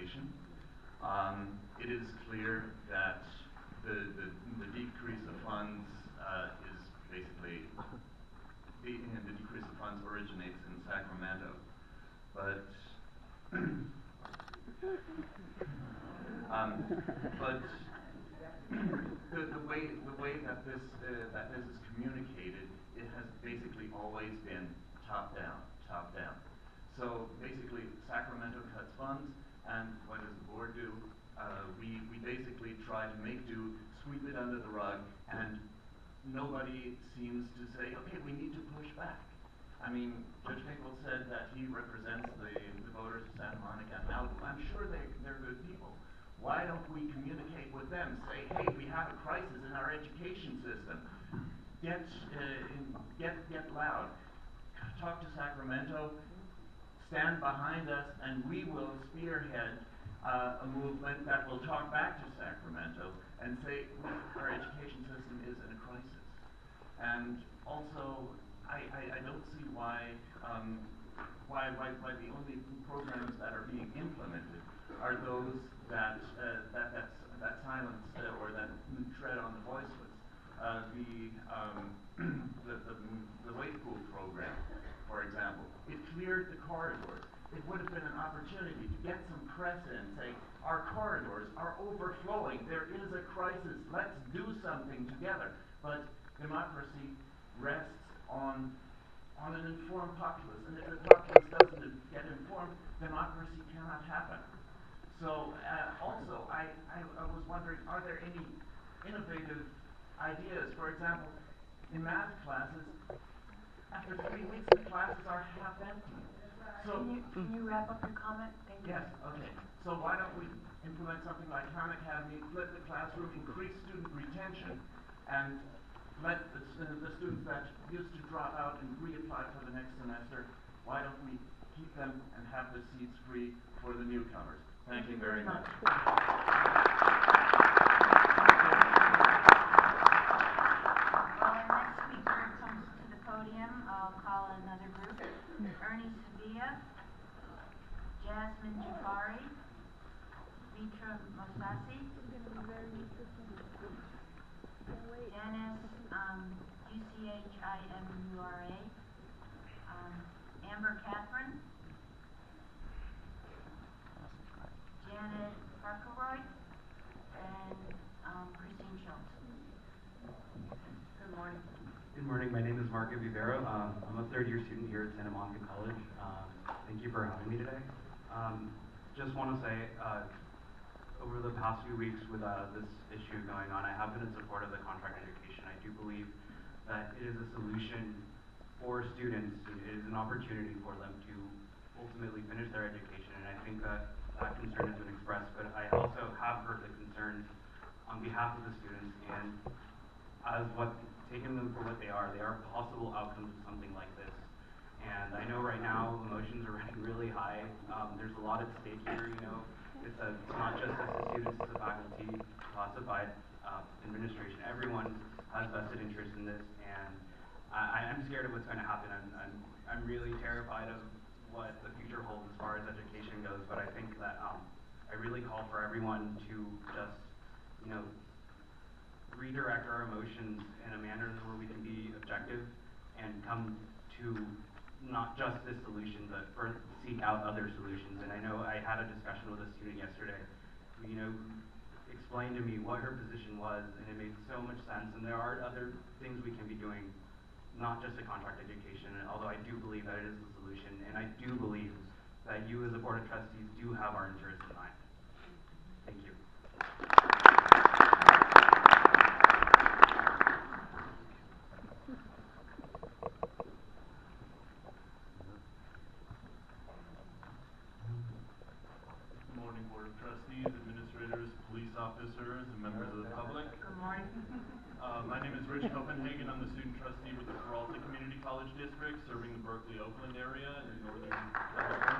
education. It is clear that the decrease of funds is basically, the decrease of funds originates in Sacramento. But the way that this is communicated, it has basically always been top down. So basically, Sacramento cuts funds, and what does the board do? We basically try to make do, sweep it under the rug, and nobody seems to say, okay, we need to push back. I mean, Judge Finkel said that he represents the voters of Santa Monica and Malibu. I'm sure they're good people. Why don't we communicate with them? Say, hey, we have a crisis in our education system. Get loud. Talk to Sacramento. Stand behind us, and we will spearhead a movement that will talk back to Sacramento and say our education system is in a crisis. And also, I don't see why the only programs that are being implemented are those that silence or that tread on the voiceless. The wait pool program, for example, it cleared the corridors. It would have been an opportunity to get some press in, say, our corridors are overflowing. There is a crisis. Let's do something together. But democracy rests on an informed populace. And if the populace doesn't get informed, democracy cannot happen. So also, I was wondering, are there any innovative ideas? For example, in math classes, after 3 weeks, the classes are half empty. So can you wrap up your comment? Thank you. Yes, okay. So why don't we implement something like Khan Academy, flip the classroom, increase student retention, and let the students that used to drop out and reapply for the next semester, why don't we keep them and have the seats free for the newcomers? Thank you very much. Another group, Ernie Sevilla, Jasmine Jafari, Mitra Mosasi, Dennis UCHIMURA, Amber Catherine, Janet Parkeroy, and Christine Schultz. Good morning. Good morning. My name is Marco Vivero. I'm a third-year student here at Santa Monica College. Thank you for having me today. Just want to say, over the past few weeks with this issue going on, I have been in support of the contract education. I do believe that it is a solution for students. It is an opportunity for them to ultimately finish their education, and I think that that concern has been expressed. But I also have heard the concerns on behalf of the students, and as taking them for what they are possible outcomes of something like this. And I know right now emotions are running really high. There's a lot at stake here, you know. It's not just the students, it's the faculty, classified administration. Everyone has vested interest in this, and I'm scared of what's going to happen. I'm really terrified of what the future holds as far as education goes, but I think that I really call for everyone to just, you know, redirect our emotions in a manner where we can be objective and come to not just this solution, but seek out other solutions. And I know I had a discussion with a student yesterday who, you know, explained to me what her position was, and it made so much sense. And there are other things we can be doing, not just a contract education, although I do believe that it is the solution. And I do believe that you as a Board of Trustees do have our interests in mind. Thank you. Trustees, administrators, police officers, and members of the public. Good morning. My name is Rich Copenhagen. I'm the student trustee with the Peralta Community College District, serving the Berkeley, Oakland area in Northern California.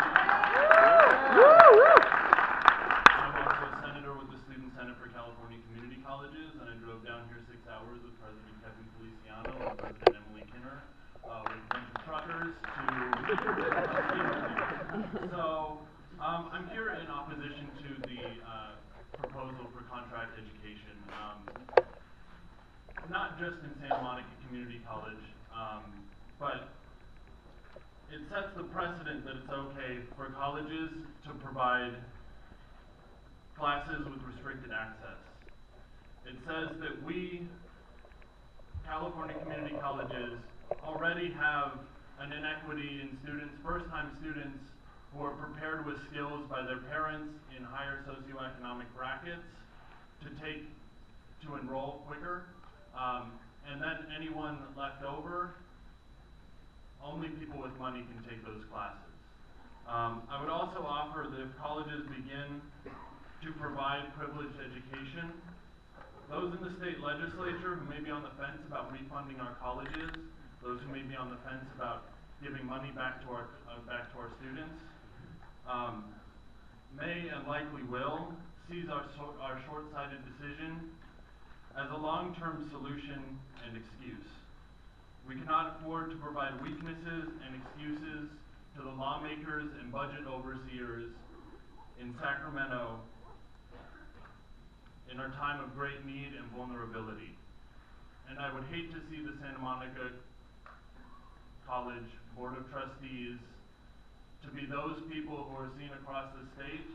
I'm also a senator with the Student Senate for California Community Colleges, and I drove down here 6 hours with President Kevin Feliciano and President Emily Kinner with a bunch of truckers to So I'm here in opposition to the proposal for contract education. Not just in Santa Monica Community College, but it sets the precedent that it's okay for colleges to provide classes with restricted access. It says that we, California community colleges, already have an inequity in students, first-time students, who are prepared with skills by their parents in higher socioeconomic brackets to enroll quicker, and then anyone left over, only people with money can take those classes. I would also offer that if colleges begin to provide privileged education, those in the state legislature who may be on the fence about refunding our colleges, those who may be on the fence about giving money back to our students, may and likely will seize our short-sighted decision as a long-term solution and excuse. We cannot afford to provide weaknesses and excuses to the lawmakers and budget overseers in Sacramento in our time of great need and vulnerability. And I would hate to see the Santa Monica College Board of Trustees to be those people who are seen across the state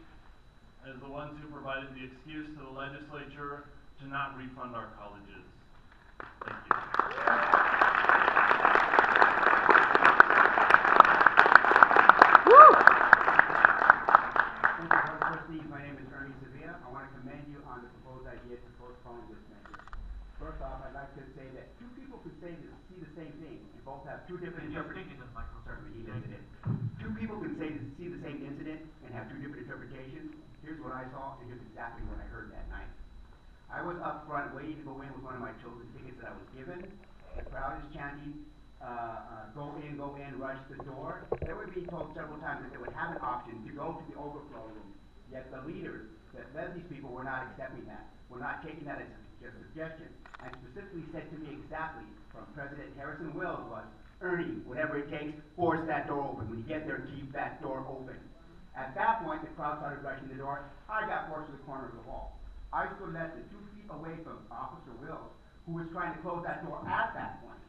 as the ones who provided the excuse to the legislature to not refund our colleges. Thank you. Thank you, Board of Trustees. My name is Ernie Sevilla. I want to commend you on the proposed idea to postpone this measure. First off, I'd like to say that two people could see the same thing and both have two different interpretations. Two people can see the same incident and have two different interpretations. Here's what I saw, and here's exactly what I heard that night. I was up front waiting to go in with one of my chosen tickets that I was given. The crowd is chanting, go in, rush the door. They were being told several times that they would have an option to go to the overflow room. Yet the leaders that led these people were not accepting that. Were not taking that as a suggestion. And specifically said to me exactly from President Harrison Wills was, Ernie, whatever it takes, force that door open. When you get there, keep that door open. At that point, the crowd started rushing the door. I got forced to the corner of the wall. I stood less than 2 feet away from Officer Wills, who was trying to close that door at that point.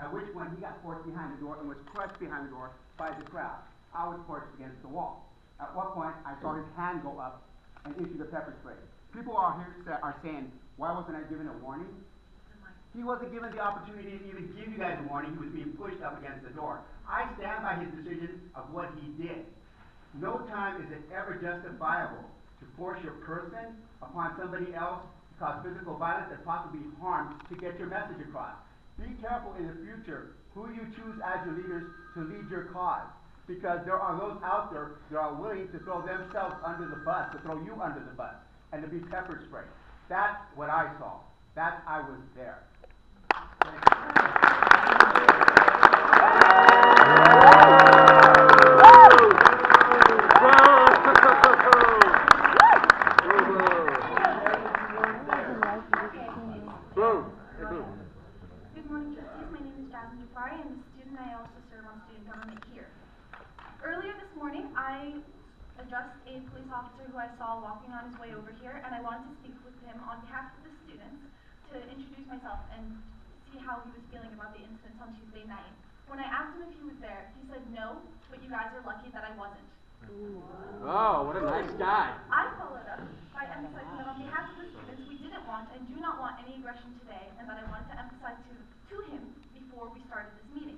At which point, he got forced behind the door and was crushed behind the door by the crowd. I was forced against the wall. At what point, I saw his hand go up and issue the pepper spray. People are saying, why wasn't I given a warning? He wasn't given the opportunity to even give you guys a warning. He was being pushed up against the door. I stand by his decision of what he did. No time is it ever justifiable to force your person upon somebody else to cause physical violence and possibly harm to get your message across. Be careful in the future who you choose as your leaders to lead your cause, because there are those out there that are willing to throw themselves under the bus, to throw you under the bus, and to be pepper sprayed. That's what I saw. I was there. Good morning, Trustees. My name is Jasmine Jafari. I'm a student. I also serve on student government here. Earlier this morning, I addressed a police officer who I saw walking on his way over here, and I wanted to speak with him on behalf of the students to introduce myself and see how he was feeling about the incidents on Tuesday night. When I asked him if he was there, he said no, but you guys are lucky that I wasn't. Oh, what a nice guy. I followed up by emphasizing that on behalf of the students, we didn't want and do not want any aggression today, and that I wanted to emphasize to him before we started this meeting.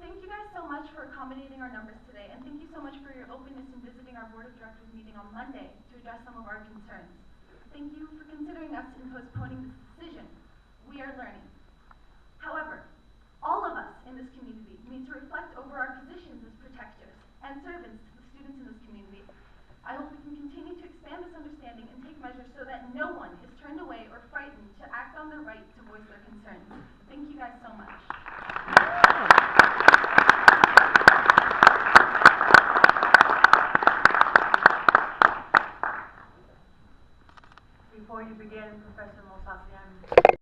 Thank you guys so much for accommodating our numbers today, and thank you so much for your openness in visiting our Board of Directors meeting on Monday to address some of our concerns. Thank you for considering us in postponing this decision. We are learning. However, all of us in this community need to reflect over our positions as protectors and servants to the students in this community. I hope we can continue to expand this understanding and take measures so that no one is turned away or frightened to act on their right to voice their concerns. Thank you guys so much. Before you begin, Professor Mosasian,